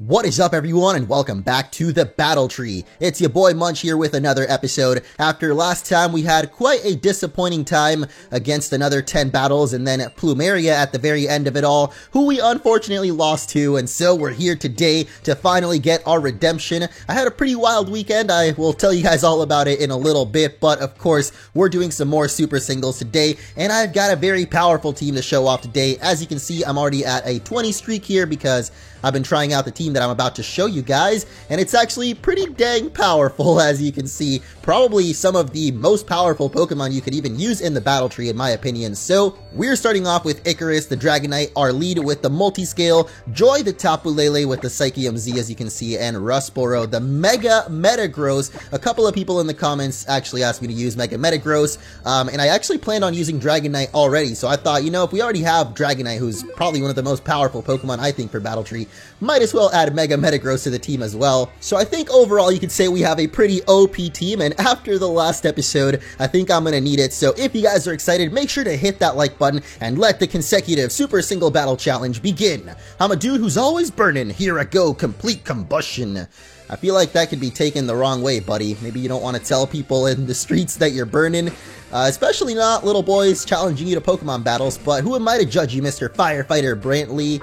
What is up, everyone, and welcome back to the Battle Tree. It's your boy Munch here with another episode. After last time, we had quite a disappointing time against another 10 battles, and then Plumeria at the very end of it all, who we unfortunately lost to, and so we're here today to finally get our redemption. I had a pretty wild weekend. I will tell you guys all about it in a little bit, but of course, we're doing some more super singles today, and I've got a very powerful team to show off today. As you can see, I'm already at a 20 streak here because I've been trying out the team that I'm about to show you guys, and it's actually pretty dang powerful, as you can see. Probably some of the most powerful Pokemon you could even use in the Battle Tree, in my opinion. So, we're starting off with Icarus, the Dragonite, our lead with the Multiscale, Joy, the Tapu Lele with the Psychium Z, as you can see, and Rustboro, the Mega Metagross. A couple of people in the comments actually asked me to use Mega Metagross, and I actually planned on using Dragonite already, so I thought, you know, if we already have Dragonite, who's probably one of the most powerful Pokemon, I think, for Battle Tree, might as well add Mega Metagross to the team as well. So I think overall you could say we have a pretty OP team, and after the last episode, I think I'm gonna need it. So if you guys are excited, make sure to hit that like button and let the consecutive Super Single Battle Challenge begin. I'm a dude who's always burning. Here I go, complete combustion. I feel like that could be taken the wrong way, buddy. Maybe you don't want to tell people in the streets that you're burning. Especially not little boys challenging you to Pokemon battles, but who am I to judge you, Mr. Firefighter Brantley?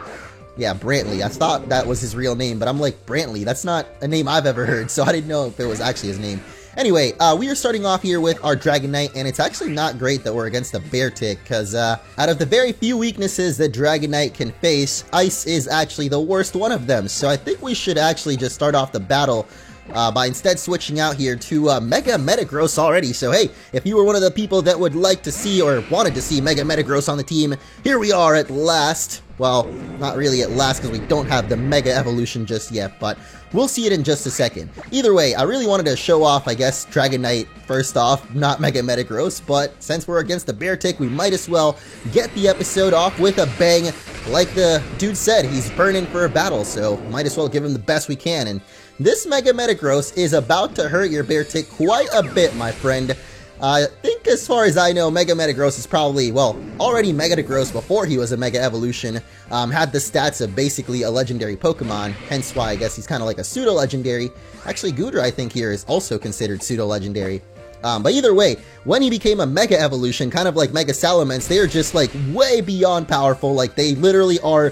Yeah, Brantley. I thought that was his real name, but I'm like, Brantley, that's not a name I've ever heard, so I didn't know if it was actually his name. Anyway, we are starting off here with our Dragonite, and it's actually not great that we're against a Beartic, because out of the very few weaknesses that Dragonite can face, Ice is actually the worst one of them, so I think we should actually just start off the battle by instead switching out here to Mega Metagross already. So hey, if you were one of the people that would like to see or wanted to see Mega Metagross on the team, here we are at last. Well, not really at last because we don't have the Mega Evolution just yet, but we'll see it in just a second. Either way, I really wanted to show off, I guess, Dragonite first off, not Mega Metagross, but since we're against the Beartic, we might as well get the episode off with a bang. Like the dude said, he's burning for a battle, so might as well give him the best we can. And this Mega Metagross is about to hurt your Beartic quite a bit, my friend. I think as far as I know, Mega Metagross is probably, well, already Metagross before he was a Mega Evolution, had the stats of basically a legendary Pokemon, hence why I guess he's kind of like a pseudo-legendary. Actually, Goodra, I think, here is also considered pseudo-legendary. But either way, when he became a Mega Evolution, kind of like Mega Salamence, they are just like way beyond powerful, like they literally are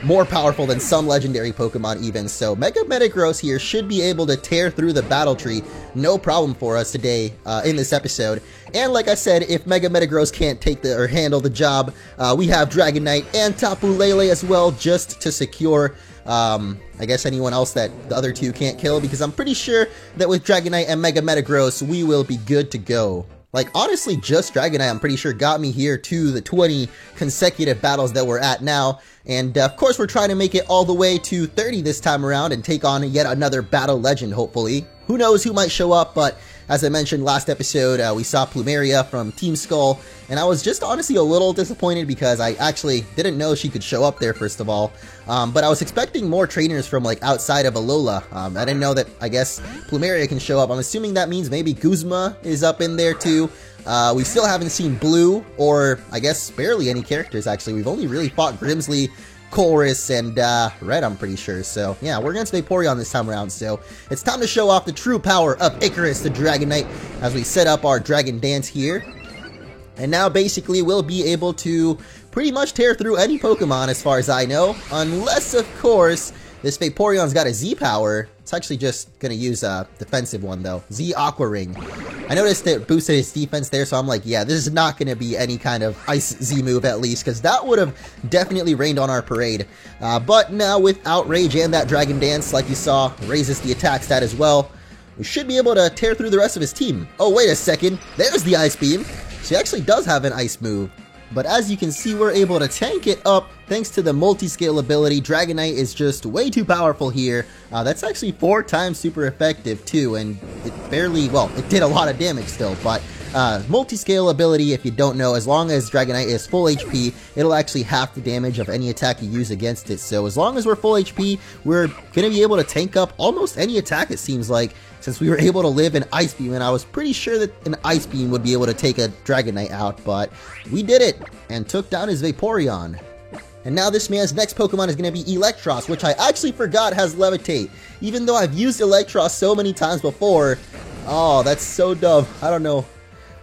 more powerful than some legendary Pokemon even. So Mega Metagross here should be able to tear through the Battle Tree, no problem for us today in this episode. And like I said, if Mega Metagross can't take the or handle the job, we have Dragonite and Tapu Lele as well, just to secure I guess anyone else that the other two can't kill, because I'm pretty sure that with Dragonite and Mega Metagross, we will be good to go. Like, honestly, just Dragonite, I'm pretty sure, got me here to the 20 consecutive battles that we're at now. And, of course, we're trying to make it all the way to 30 this time around and take on yet another battle legend, hopefully. Who knows who might show up, but as I mentioned last episode, we saw Plumeria from Team Skull, and I was just honestly a little disappointed because I actually didn't know she could show up there, first of all. But I was expecting more trainers from, like, outside of Alola. I didn't know that, I guess, Plumeria can show up. I'm assuming that means maybe Guzma is up in there, too. We still haven't seen Blue, or, I guess, barely any characters, actually. We've only really fought Grimsley, Chorus, and Red, I'm pretty sure. So yeah, we're against Vaporeon this time around, so it's time to show off the true power of Icarus the Dragonite as we set up our Dragon Dance here. And now basically we'll be able to pretty much tear through any Pokemon as far as I know, unless of course this Vaporeon's got a Z power. It's actually just gonna use a defensive one though, Z Aqua Ring. I noticed it boosted his defense there, so I'm like, yeah, this is not going to be any kind of Ice Z move at least, because that would have definitely rained on our parade. But now with Outrage and that Dragon Dance, like you saw, raises the attack stat as well, we should be able to tear through the rest of his team. Oh, wait a second, there's the Ice Beam. So he actually does have an Ice move. But as you can see, we're able to tank it up thanks to the multi-scale ability. Dragonite is just way too powerful here. That's actually 4 times super effective too, and it barely, well, it did a lot of damage still, but multi-scale ability, if you don't know, as long as Dragonite is full HP, it'll actually half the damage of any attack you use against it. So as long as we're full HP, we're going to be able to tank up almost any attack, it seems like, since we were able to live an Ice Beam, and I was pretty sure that an Ice Beam would be able to take a Dragonite out, but we did it, and took down his Vaporeon. And now this man's next Pokemon is going to be Eelektross, which I actually forgot has Levitate. Even though I've used Eelektross so many times before. Oh, that's so dumb. I don't know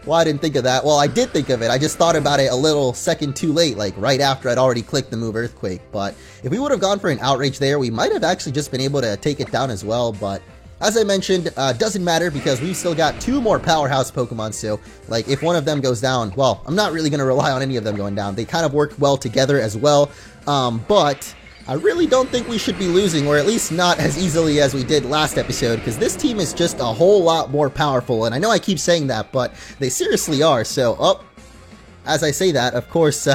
why I didn't think of that. Well, I did think of it. I just thought about it a little second too late, like right after I'd already clicked the move Earthquake. But if we would have gone for an Outrage there, we might have actually just been able to take it down as well. But as I mentioned, doesn't matter because we've still got 2 more powerhouse Pokemon, so like if one of them goes down, well, I'm not really going to rely on any of them going down. They kind of work well together as well, but I really don't think we should be losing, or at least not as easily as we did last episode, because this team is just a whole lot more powerful, and I know I keep saying that, but they seriously are. So, as I say that, of course,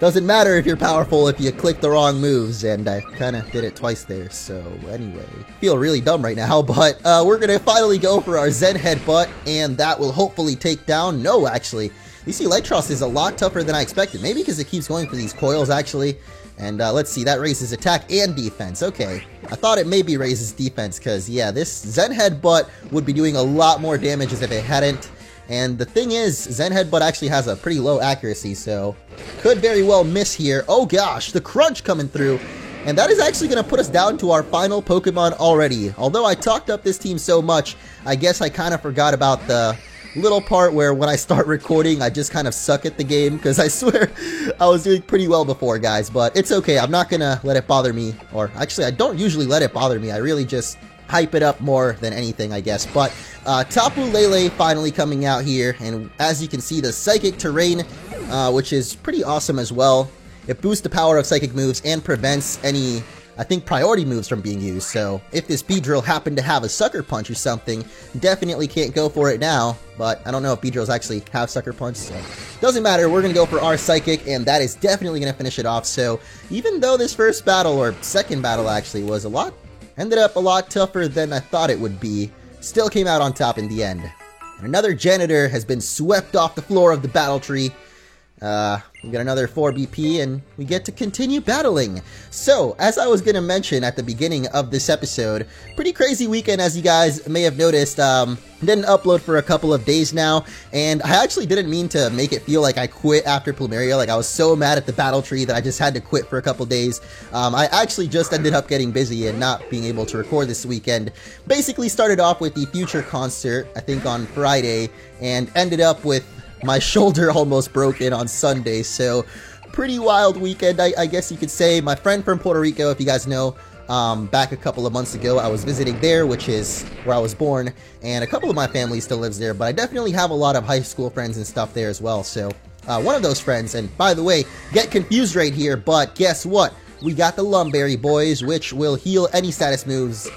doesn't matter if you're powerful if you click the wrong moves, and I kind of did it twice there, so anyway. Feel really dumb right now, but we're going to finally go for our Zen Headbutt, and that will hopefully take down... No, actually. You see, Eelektross is a lot tougher than I expected, maybe because it keeps going for these coils, actually. And let's see, that raises attack and defense. Okay, I thought it maybe raises defense, because, yeah, this Zen Headbutt would be doing a lot more damage as if it hadn't. And the thing is, Zen Headbutt actually has a pretty low accuracy, so could very well miss here. Oh gosh, the crunch coming through. And that is actually going to put us down to our final Pokemon already. Although I talked up this team so much, I guess I kind of forgot about the little part where when I start recording, I just kind of suck at the game. Because I swear, I was doing pretty well before, guys. But it's okay, I'm not going to let it bother me. Or actually, I don't usually let it bother me. I really just hype it up more than anything, I guess. But Tapu Lele finally coming out here, and as you can see, the Psychic Terrain, which is pretty awesome as well. It boosts the power of Psychic moves and prevents any, I think, priority moves from being used. So if this Beedrill happened to have a Sucker Punch or something, definitely can't go for it now. But I don't know if Beedrills actually have Sucker Punch, so doesn't matter. We're going to go for our Psychic, and that is definitely going to finish it off. So even though this first battle, or second battle actually, was ended up a lot tougher than I thought it would be, still came out on top in the end. And another Janitor has been swept off the floor of the battle tree. We got another 4 BP, and we get to continue battling. So, as I was gonna mention at the beginning of this episode, pretty crazy weekend, as you guys may have noticed. Didn't upload for a couple of days now, and I actually didn't mean to make it feel like I quit after Plumeria. Like, I was so mad at the battle tree that I just had to quit for a couple days. I actually just ended up getting busy and not being able to record this weekend. Basically started off with the Future concert, I think on Friday, and ended up with my shoulder almost broken on Sunday, so pretty wild weekend, I guess you could say. My friend from Puerto Rico, if you guys know, back a couple of months ago, I was visiting there, which is where I was born, and a couple of my family still lives there, but I definitely have a lot of high school friends and stuff there as well. So one of those friends, and by the way, get confused right here, but guess what? We got the Lumberry boys, which will heal any status moves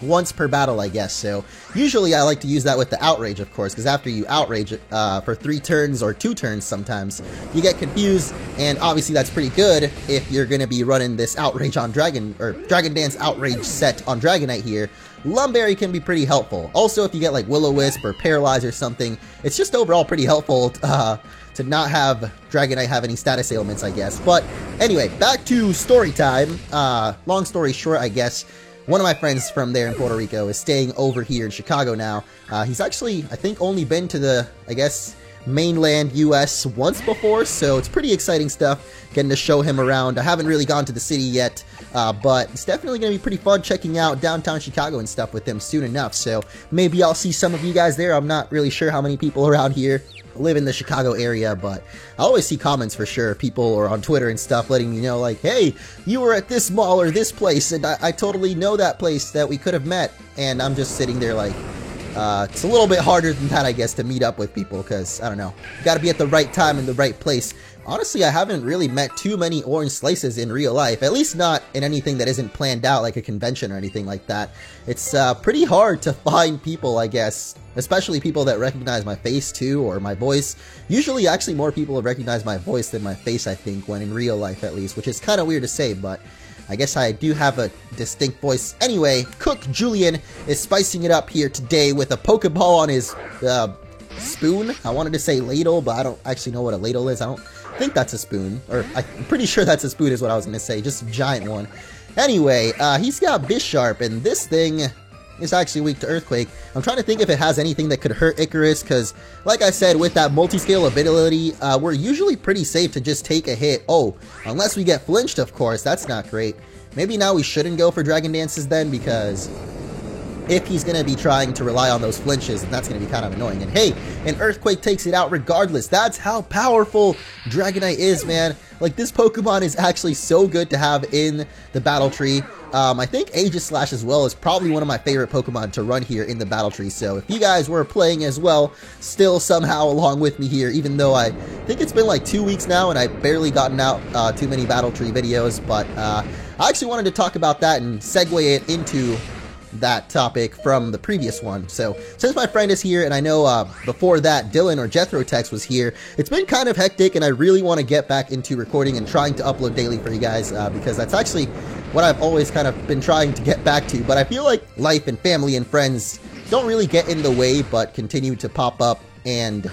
once per battle, I guess. So usually I like to use that with the Outrage, of course, because after you Outrage for 3 turns or 2 turns sometimes, you get confused, and obviously that's pretty good if you're going to be running this Outrage on Dragon Dance Outrage set on Dragonite here. Lumberry can be pretty helpful. Also, if you get like Will-O-Wisp or Paralyze or something, it's just overall pretty helpful to not have Dragonite have any status ailments, I guess. But anyway, back to story time. Long story short, I guess, one of my friends from there in Puerto Rico is staying over here in Chicago now. He's actually, I think, only been to the, I guess, mainland US once before, so it's pretty exciting stuff getting to show him around. I haven't really gone to the city yet, but it's definitely going to be pretty fun checking out downtown Chicago and stuff with him soon enough, so maybe I'll see some of you guys there. I'm not really sure how many people around here live in the Chicago area, but I always see comments for sure, people or on Twitter and stuff letting me know like, hey, you were at this mall or this place, and I totally know that place that we could have met, and I'm just sitting there like, it's a little bit harder than that, I guess, to meet up with people, because, I don't know, you gotta be at the right time in the right place. Honestly, I haven't really met too many orange slices in real life, at least not in anything that isn't planned out, like a convention or anything like that. It's pretty hard to find people, I guess, especially people that recognize my face too, or my voice. Usually, actually, more people have recognized my voice than my face, I think, when in real life at least, which is kind of weird to say, but I guess I do have a distinct voice. Anyway, Cook Julian is spicing it up here today with a Pokeball on his spoon. I wanted to say ladle, but I don't actually know what a ladle is. I don't think that's a spoon, or I'm pretty sure that's a spoon is what I was going to say, just a giant one. Anyway, he's got Bisharp, and this thing is actually weak to Earthquake. I'm trying to think if it has anything that could hurt Icarus, because like I said, with that multi-scale ability, we're usually pretty safe to just take a hit. Oh, unless we get flinched, of course. That's not great. Maybe now we shouldn't go for Dragon Dances then, because if he's going to be trying to rely on those flinches, that's going to be kind of annoying. And hey, an Earthquake takes it out regardless. That's how powerful Dragonite is, man. Like, this Pokemon is actually so good to have in the battle tree. I think Aegislash as well is probably one of my favorite Pokemon to run here in the battle tree. So if you guys were playing as well, still somehow along with me here, even though I think it's been like 2 weeks now and I've barely gotten out too many battle tree videos, but I actually wanted to talk about that and segue it into that topic from the previous one. So since my friend is here, and I know before that Dylan or Jethro Tex was here, it's been kind of hectic, and I really want to get back into recording and trying to upload daily for you guys, because that's actually what I've always kind of been trying to get back to. But I feel like life and family and friends don't really get in the way, but continue to pop up, and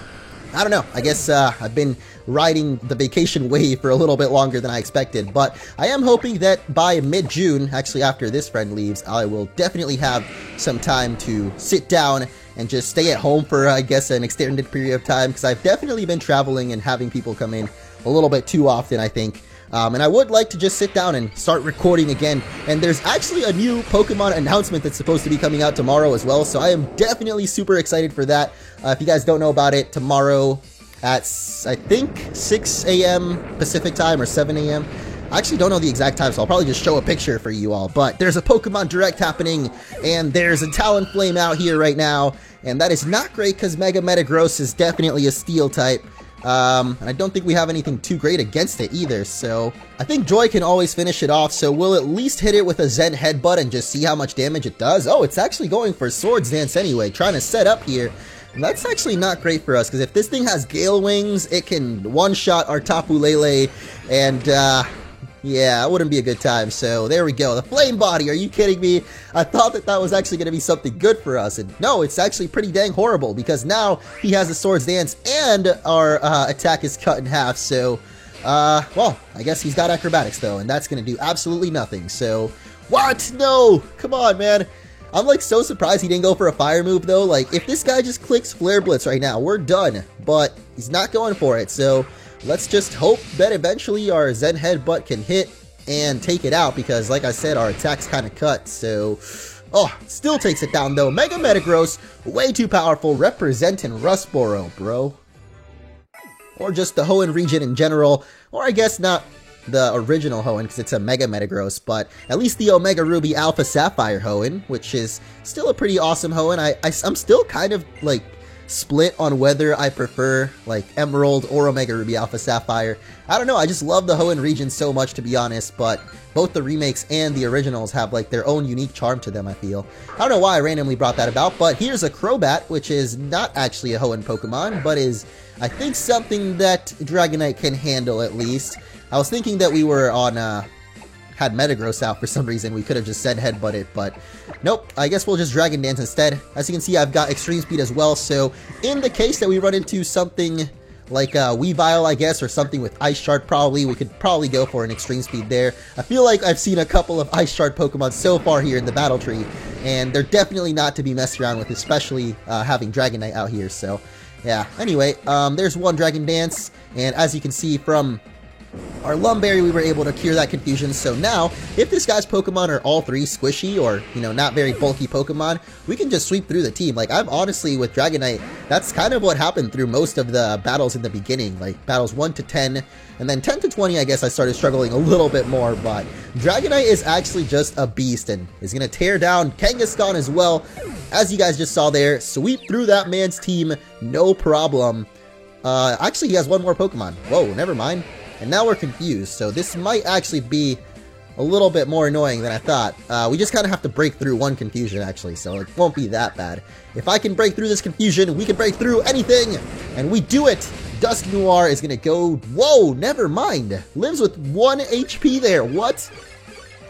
I don't know, I guess I've been riding the vacation wave for a little bit longer than I expected, but I am hoping that by mid-June, actually after this friend leaves, I will definitely have some time to sit down and just stay at home for, I guess, an extended period of time, because I've definitely been traveling and having people come in a little bit too often, I think. And I would like to just sit down and start recording again. And there's actually a new Pokemon announcement that's supposed to be coming out tomorrow as well, so I am definitely super excited for that. If you guys don't know about it, tomorrow at, I think, 6 a.m. Pacific time or 7 a.m. I actually don't know the exact time, so I'll probably just show a picture for you all. But there's a Pokemon Direct happening, and there's a Talonflame out here right now, and that is not great because Mega Metagross is definitely a Steel type. And I don't think we have anything too great against it either, so I think Joy can always finish it off, so we'll at least hit it with a Zen Headbutt and just see how much damage it does. Oh, it's actually going for Swords Dance anyway, trying to set up here. And that's actually not great for us, because if this thing has Gale Wings, it can one-shot our Tapu Lele, and yeah, it wouldn't be a good time. So there we go. The Flame Body, are you kidding me? I thought that that was actually going to be something good for us, and no, it's actually pretty dang horrible, because now he has a Swords Dance and our attack is cut in half. So well, I guess he's got Acrobatics though, and that's going to do absolutely nothing. So what? No, come on, man. I'm like so surprised he didn't go for a fire move though. Like, if this guy just clicks Flare Blitz right now, we're done, but he's not going for it. So let's just hope that eventually our Zen Headbutt can hit and take it out, because like I said, our attack's kind of cut. So, oh, still takes it down though. Mega Metagross, way too powerful, representing Rustboro, bro. Or just the Hoenn region in general, or I guess not the original Hoenn, because it's a Mega Metagross, but at least the Omega Ruby Alpha Sapphire Hoenn, which is still a pretty awesome Hoenn. I'm still kind of like split on whether I prefer like Emerald or Omega Ruby Alpha Sapphire. I don't know, I just love the Hoenn region so much, to be honest, but both the remakes and the originals have like their own unique charm to them, I feel. I don't know why I randomly brought that about, but here's a Crobat, which is not actually a Hoenn Pokemon, but is, I think, something that Dragonite can handle at least. I was thinking that we were on, had Metagross out for some reason. We could have just said Headbutt it, but nope. I guess we'll just Dragon Dance instead. As you can see, I've got Extreme Speed as well, so in the case that we run into something like Weavile, I guess, or something with Ice Shard probably, we could probably go for an Extreme Speed there. I feel like I've seen a couple of Ice Shard Pokemon so far here in the battle tree, and they're definitely not to be messed around with, especially having Dragonite out here, so yeah. Anyway, there's one Dragon Dance, and as you can see from our Lumberry, we were able to cure that confusion. So now, if this guy's Pokemon are all three squishy or, you know, not very bulky Pokemon, we can just sweep through the team. Like, I'm honestly, with Dragonite, that's kind of what happened through most of the battles in the beginning. Like, battles 1 to 10, and then 10 to 20, I guess I started struggling a little bit more, but Dragonite is actually just a beast, and is going to tear down Kangaskhan as well. As you guys just saw there, sweep through that man's team, no problem. Actually, he has one more Pokemon. Whoa, never mind. And now we're confused, so this might actually be a little bit more annoying than I thought. We just kind of have to break through one confusion, actually, so it won't be that bad. If I can break through this confusion, we can break through anything! And we do it! Dusknoir is gonna go... Whoa, never mind! Lives with 1 HP there, what?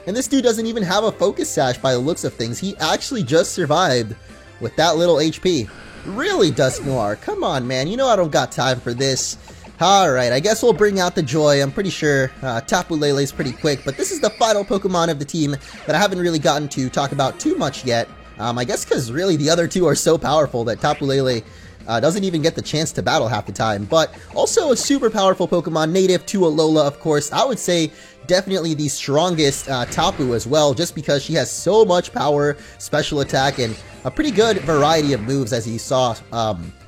And this dude doesn't even have a Focus Sash by the looks of things. He actually just survived with that little HP. Really, Dusknoir? Come on, man, you know I don't got time for this. Alright, I guess we'll bring out the Joy. I'm pretty sure Tapu Lele's pretty quick, but this is the final Pokemon of the team that I haven't really gotten to talk about too much yet. I guess because really the other two are so powerful that Tapu Lele doesn't even get the chance to battle half the time. But also a super powerful Pokemon, native to Alola, of course. I would say definitely the strongest Tapu as well, just because she has so much power, special attack, and a pretty good variety of moves, as you saw.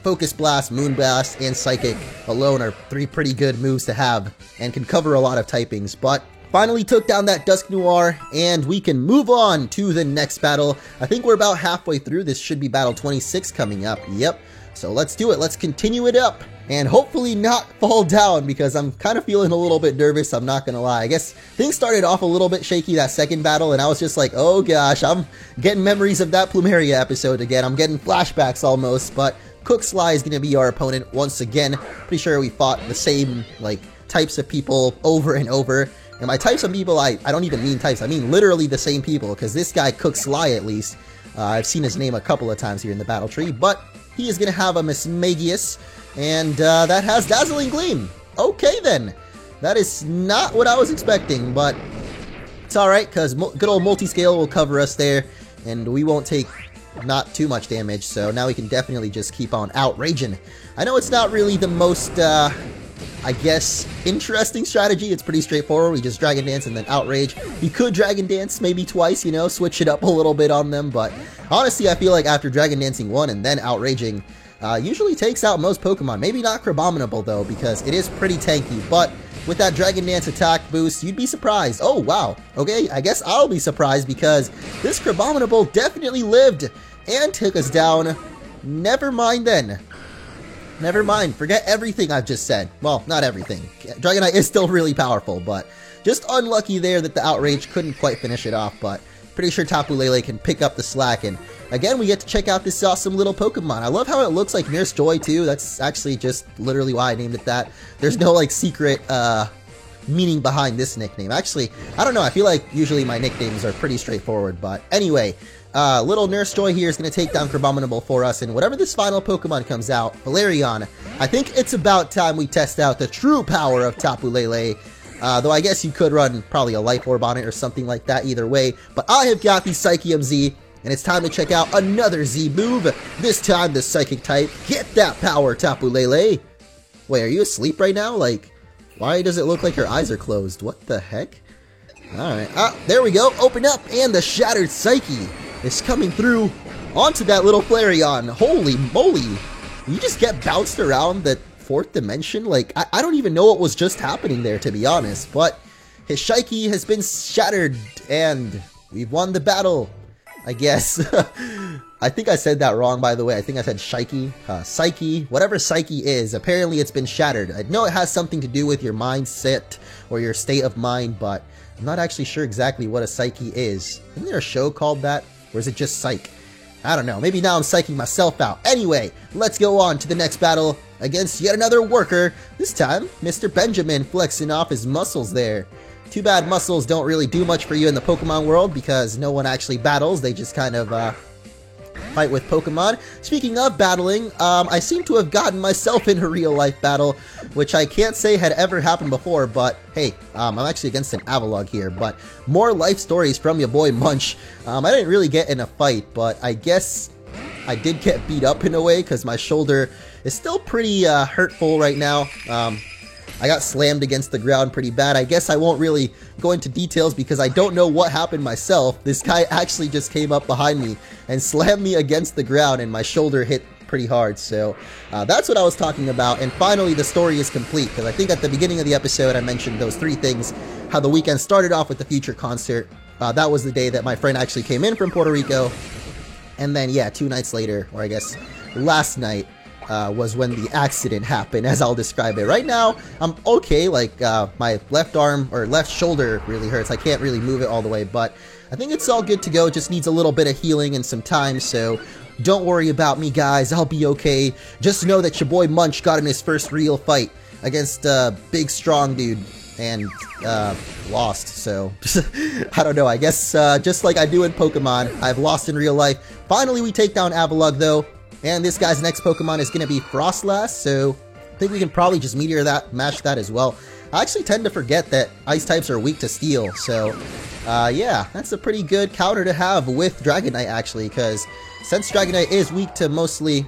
Focus Blast, Moon Blast, and Psychic alone are 3 pretty good moves to have, and can cover a lot of typings. But finally took down that Dusknoir, and we can move on to the next battle. I think we're about halfway through. This should be battle 26 coming up. Yep. So let's do it. Let's continue it up and hopefully not fall down, because I'm kind of feeling a little bit nervous. I'm not going to lie. I guess things started off a little bit shaky that second battle, and I was just like, oh gosh, I'm getting memories of that Plumeria episode again. I'm getting flashbacks almost, but Cooksly is going to be our opponent once again. Pretty sure we fought the same like types of people over and over. And by types of people, I don't even mean types. I mean literally the same people, because this guy, Cooksly, at least, I've seen his name a couple of times here in the battle tree, but he is going to have a Mismagius, and that has Dazzling Gleam. Okay then, that is not what I was expecting, but it's alright, because good old Multiscale will cover us there, and we won't take not too much damage, so now we can definitely just keep on outraging. I know it's not really the most, I guess, interesting strategy. It's pretty straightforward. We just Dragon Dance and then Outrage. You could Dragon Dance maybe twice, you know, switch it up a little bit on them, but honestly, I feel like after Dragon Dancing 1 and then Outraging, usually takes out most Pokemon. Maybe not Crabominable, though, because it is pretty tanky, but with that Dragon Dance attack boost, you'd be surprised. Oh, wow. Okay, I guess I'll be surprised, because this Crabominable definitely lived and took us down. Never mind then. Never mind. Forget everything I've just said. Well, not everything. Dragonite is still really powerful, but just unlucky there that the Outrage couldn't quite finish it off, but pretty sure Tapu Lele can pick up the slack, and again, we get to check out this awesome little Pokemon. I love how it looks like Nurse Joy, too. That's actually just literally why I named it that. There's no, like, secret, meaning behind this nickname. Actually, I don't know. I feel like usually my nicknames are pretty straightforward, but anyway, little Nurse Joy here is going to take down Crabominable for us, and whatever this final Pokemon comes out, Valerion, I think it's about time we test out the true power of Tapu Lele. Though I guess you could run probably a Life Orb on it or something like that either way. But I have got the Psychium Z, and it's time to check out another Z move. This time the Psychic type. Get that power, Tapu Lele! Wait, are you asleep right now? Like, why does it look like your eyes are closed? What the heck? Alright, there we go. Open up, and the Shattered Psyche is coming through onto that little Flareon. Holy moly! You just get bounced around the 4th dimension? Like, I don't even know what was just happening there, to be honest, but his Psyche has been shattered, and we've won the battle, I guess. I think I said that wrong, by the way. I think I said Psyche. Psyche, whatever Psyche is, apparently it's been shattered. I know it has something to do with your mindset or your state of mind, but I'm not actually sure exactly what a Psyche is. Isn't there a show called that? Or is it just Psych? I don't know. Maybe now I'm psyching myself out. Anyway, let's go on to the next battle against yet another worker. This time, Mr. Benjamin flexing off his muscles there. Too bad muscles don't really do much for you in the Pokemon world, because no one actually battles. They just kind of fight with Pokemon. Speaking of battling, I seem to have gotten myself in a real-life battle, which I can't say had ever happened before, but hey, I'm actually against an Avalugg here, but more life stories from your boy Munch. I didn't really get in a fight, but I guess I did get beat up in a way, because my shoulder is still pretty hurtful right now. I got slammed against the ground pretty bad. I guess I won't really go into details because I don't know what happened myself. This guy actually just came up behind me and slammed me against the ground, and my shoulder hit pretty hard. So that's what I was talking about. And finally, the story is complete, because I think at the beginning of the episode I mentioned those 3 things. How the weekend started off with the Future concert. That was the day that my friend actually came in from Puerto Rico. And then, yeah, 2 nights later, or I guess last night, was when the accident happened, as I'll describe it. Right now, I'm okay. Like, my left arm, or left shoulder really hurts. I can't really move it all the way, but I think it's all good to go. It just needs a little bit of healing and some time, so don't worry about me, guys. I'll be okay. Just know that your boy Munch got in his first real fight against a big, strong dude, and lost. So I don't know. I guess just like I do in Pokemon, I've lost in real life. Finally, we take down Avalugg, though. And this guy's next Pokemon is going to be Frostlass, so I think we can probably just Meteor that, mash that as well. I actually tend to forget that ice types are weak to steel, so yeah, that's a pretty good counter to have with Dragonite actually, because since Dragonite is weak to mostly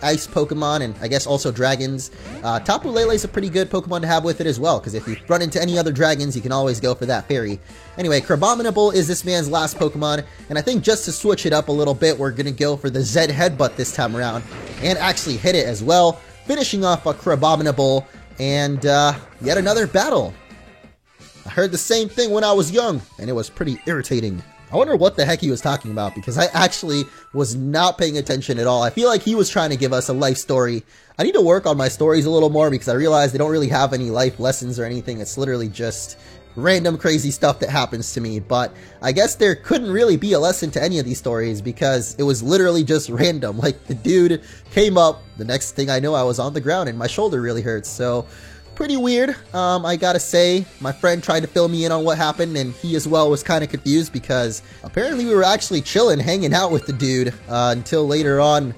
ice Pokemon and I guess also dragons, Tapu Lele is a pretty good Pokemon to have with it as well, because if you run into any other dragons, you can always go for that fairy. Anyway, Crabominable is this man's last Pokemon, and I think just to switch it up a little bit, we're gonna go for the Zed Headbutt this time around, and actually hit it as well, finishing off a Crabominable, and yet another battle. I heard the same thing when I was young, and it was pretty irritating. I wonder what the heck he was talking about, because I actually was not paying attention at all. I feel like he was trying to give us a life story. I need to work on my stories a little more, because I realize they don't really have any life lessons or anything. It's literally just random crazy stuff that happens to me. But I guess there couldn't really be a lesson to any of these stories, because it was literally just random. Like, the dude came up, the next thing I know I was on the ground and my shoulder really hurts. So pretty weird. I gotta say, my friend tried to fill me in on what happened, and he as well was kind of confused, because apparently we were actually chilling, hanging out with the dude until later on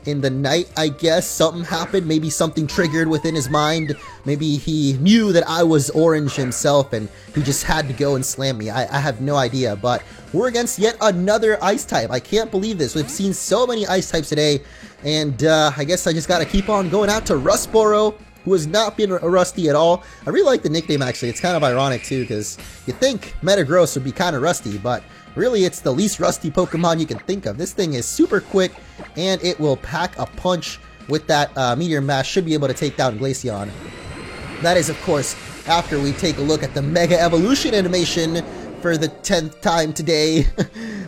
in the night, I guess. Something happened, maybe something triggered within his mind, maybe he knew that I was orange himself and he just had to go and slam me. I have no idea, but we're against yet another ice type. I can't believe this. We've seen so many ice types today, and I guess I just gotta keep on going out to Rustboro, who has not been rusty at all. I really like the nickname actually. It's kind of ironic too, because you think Metagross would be kind of rusty, but really it's the least rusty Pokemon you can think of. This thing is super quick, and it will pack a punch with that Meteor Mash. Should be able to take down Glaceon. That is, of course, after we take a look at the Mega Evolution animation for the 10th time today.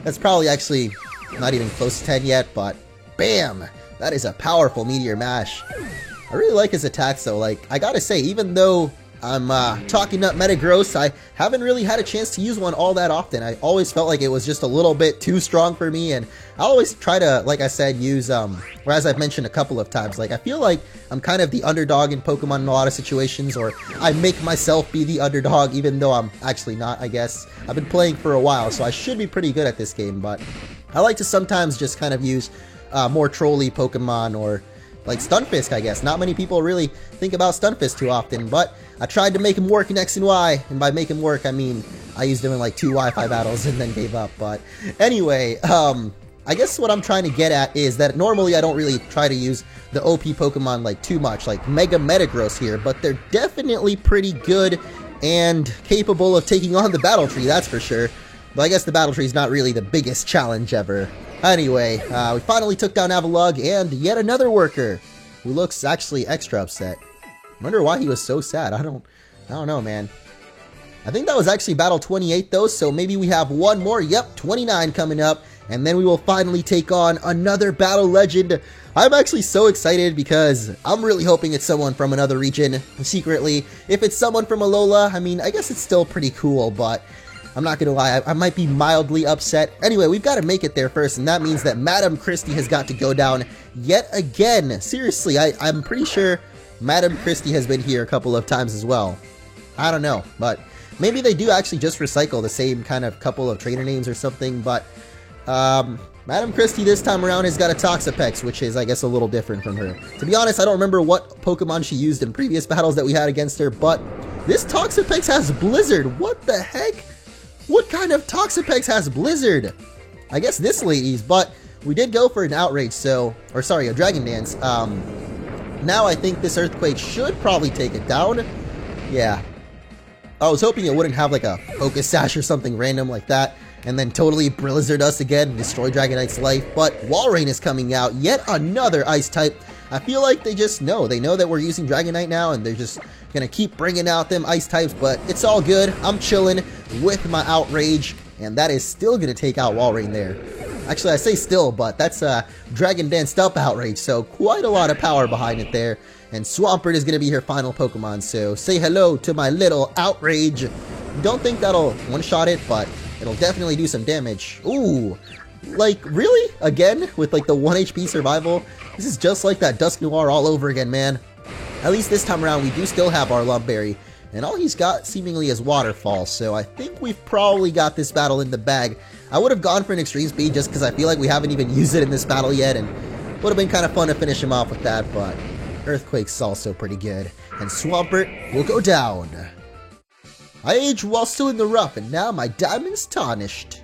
That's probably actually not even close to 10 yet, but bam! That is a powerful Meteor Mash. I really like his attacks though. Like, I gotta say, even though I'm talking up Metagross, I haven't really had a chance to use one all that often. I always felt like it was just a little bit too strong for me, and I always try to, like I said, use, or as I've mentioned a couple of times, like, I feel like I'm kind of the underdog in Pokemon in a lot of situations, or I make myself be the underdog even though I'm actually not, I guess. I've been playing for a while, so I should be pretty good at this game, but I like to sometimes just kind of use more trolly Pokemon, or like Stunfisk, I guess. Not many people really think about Stunfisk too often, but I tried to make him work in X and Y, and by make him work, I mean I used him in like 2 Wi-Fi battles and then gave up. But anyway, I guess what I'm trying to get at is that normally I don't really try to use the OP Pokemon like too much, like Mega Metagross here, but they're definitely pretty good and capable of taking on the Battle Tree, that's for sure. But I guess the Battle Tree is not really the biggest challenge ever. Anyway, we finally took down Avalugg, and yet another worker who looks actually extra upset. Wonder why he was so sad. I don't know, man. I think that was actually battle 28 though, so maybe we have one more. Yep, 29 coming up, and then we will finally take on another battle legend. I'm actually so excited because I'm really hoping it's someone from another region, secretly. If it's someone from Alola, I mean, I guess it's still pretty cool, but I'm not gonna lie, I might be mildly upset. Anyway, we've got to make it there first, and that means that Madam Christie has got to go down yet again. Seriously, I'm pretty sure Madam Christie has been here a couple of times as well. I don't know, but maybe they do actually just recycle the same kind of couple of trainer names or something, but Madam Christie this time around has got a Toxapex, which is, I guess, a little different from her. To be honest, I don't remember what Pokemon she used in previous battles that we had against her, but this Toxapex has Blizzard. What the heck? What kind of Toxapex has Blizzard? I guess this lady's, but we did go for an Outrage, so, or sorry, a Dragon Dance. Now I think this Earthquake should probably take it down. Yeah. I was hoping it wouldn't have like a Focus Sash or something random like that, and then totally Blizzard us again and destroy Dragonite's life, but Walrein is coming out, yet another Ice type. I feel like they just know. They know that we're using Dragonite now, and they're just gonna keep bringing out them Ice types, but it's all good. I'm chilling with my Outrage, and that is still gonna take out Walrein there. Actually, I say still, but that's a Dragon Danced up Outrage, so quite a lot of power behind it there. And Swampert is gonna be her final Pokemon, so say hello to my little Outrage. Don't think that'll one-shot it, but it'll definitely do some damage. Ooh, like, really? Again? With like the 1 HP survival? This is just like that Dusknoir all over again, man. At least this time around, we do still have our Lumberry, and all he's got seemingly is Waterfall, so I think we've probably got this battle in the bag. I would have gone for an Extreme Speed just because I feel like we haven't even used it in this battle yet, and would have been kind of fun to finish him off with that, but Earthquake's also pretty good. And Swampert will go down. I aged while still in the rough, and now my diamond's tarnished.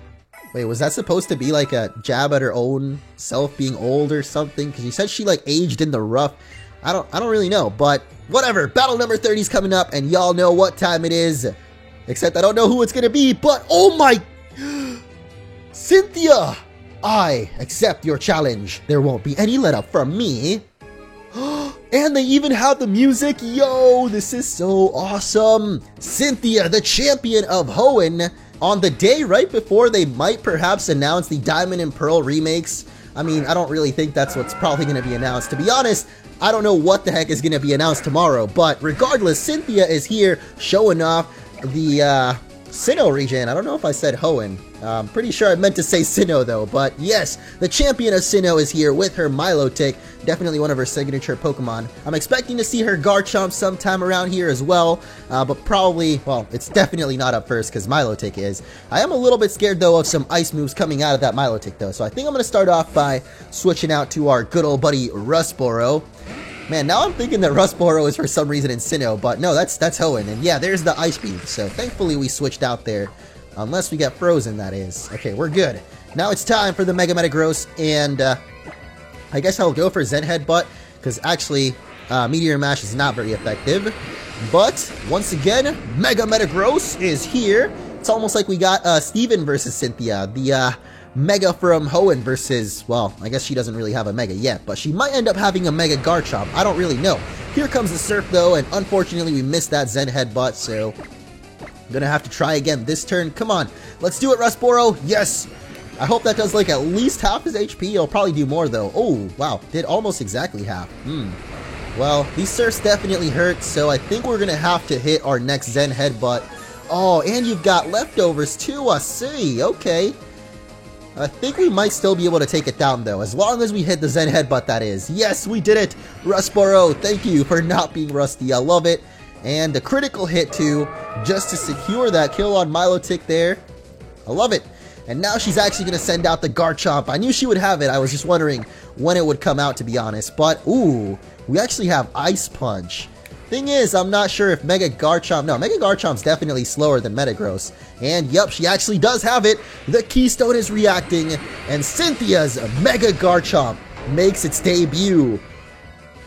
Wait, was that supposed to be like a jab at her own self being old or something? Because you said she like aged in the rough. I don't really know, but whatever. Battle number 30 is coming up, and y'all know what time it is. Except I don't know who it's gonna be, but oh my... Cynthia! I accept your challenge. There won't be any let up from me. And they even have the music. Yo, this is so awesome. Cynthia, the champion of Hoenn, on the day right before they might perhaps announce the Diamond and Pearl remakes. I mean, I don't really think that's what's probably going to be announced. To be honest, I don't know what the heck is going to be announced tomorrow. But regardless, Cynthia is here showing off the Sinnoh region. I don't know if I said Hoenn. I'm pretty sure I meant to say Sinnoh though, but yes, the champion of Sinnoh is here with her Milotic, definitely one of her signature Pokemon. I'm expecting to see her Garchomp sometime around here as well, but probably, well, it's definitely not up first because Milotic is. I am a little bit scared though of some ice moves coming out of that Milotic though, so I think I'm going to start off by switching out to our good old buddy Rustboro. Man, now I'm thinking that Rustboro is for some reason in Sinnoh, but no, that's Hoenn, and yeah, there's the Ice Beam, so thankfully we switched out there. Unless we get frozen, that is. Okay, we're good. Now it's time for the Mega Metagross, and I guess I'll go for Zen Headbutt, because actually, Meteor Mash is not very effective. But, once again, Mega Metagross is here. It's almost like we got Steven versus Cynthia, the Mega from Hoenn versus, well, I guess she doesn't really have a Mega yet, but she might end up having a Mega Garchomp. I don't really know. Here comes the Surf, though, and unfortunately we missed that Zen Headbutt, so... I'm gonna have to try again this turn. Come on, let's do it, Rustboro. Yes! I hope that does like at least half his HP. It'll probably do more though. Oh, wow, did almost exactly half. Well, these Surfs definitely hurt, so I think we're gonna have to hit our next Zen Headbutt. Oh, and you've got leftovers too, I see. Okay. I think we might still be able to take it down though, as long as we hit the Zen Headbutt, that is. Yes, we did it! Rustboro, thank you for not being rusty. I love it. And a critical hit too, just to secure that kill on Milotic there. I love it. And now she's actually going to send out the Garchomp. I knew she would have it. I was just wondering when it would come out, to be honest. But, ooh, we actually have Ice Punch. Thing is, I'm not sure if Mega Garchomp... No, Mega Garchomp's definitely slower than Metagross. And, yep, she actually does have it. The Keystone is reacting. And Cynthia's Mega Garchomp makes its debut.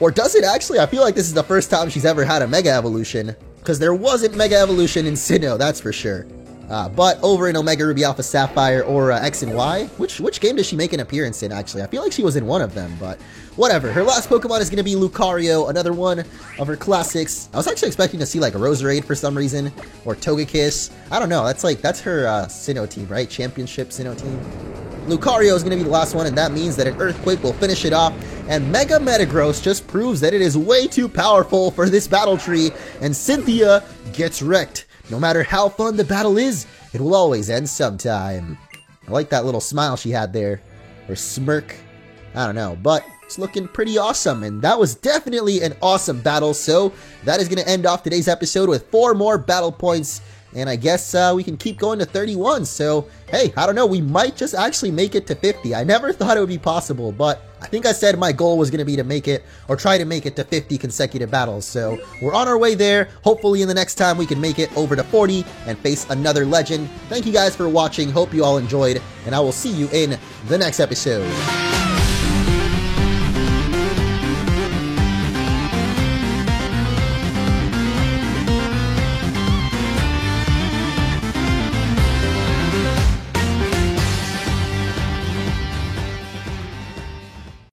Or does it actually? I feel like this is the first time she's ever had a Mega Evolution. Because there wasn't Mega Evolution in Sinnoh, that's for sure. But over in Omega Ruby Alpha Sapphire or X and Y, which game does she make an appearance in, actually? I feel like she was in one of them, but whatever. Her last Pokemon is going to be Lucario, another one of her classics. I was actually expecting to see like a Roserade for some reason, or Togekiss. I don't know, that's her Sinnoh team, right? Championship Sinnoh team. Lucario is going to be the last one, and that means that an Earthquake will finish it off, and Mega Metagross just proves that it is way too powerful for this battle tree, and Cynthia gets wrecked. No matter how fun the battle is, it will always end sometime. I like that little smile she had there, or smirk, I don't know, but it's looking pretty awesome, and that was definitely an awesome battle, so that is going to end off today's episode with 4 more battle points. And I guess we can keep going to 31, so hey, I don't know, we might just actually make it to 50. I never thought it would be possible, but I think I said my goal was going to be to make it, or try to make it to 50 consecutive battles, so we're on our way there. Hopefully in the next time we can make it over to 40 and face another legend. Thank you guys for watching, hope you all enjoyed, and I will see you in the next episode.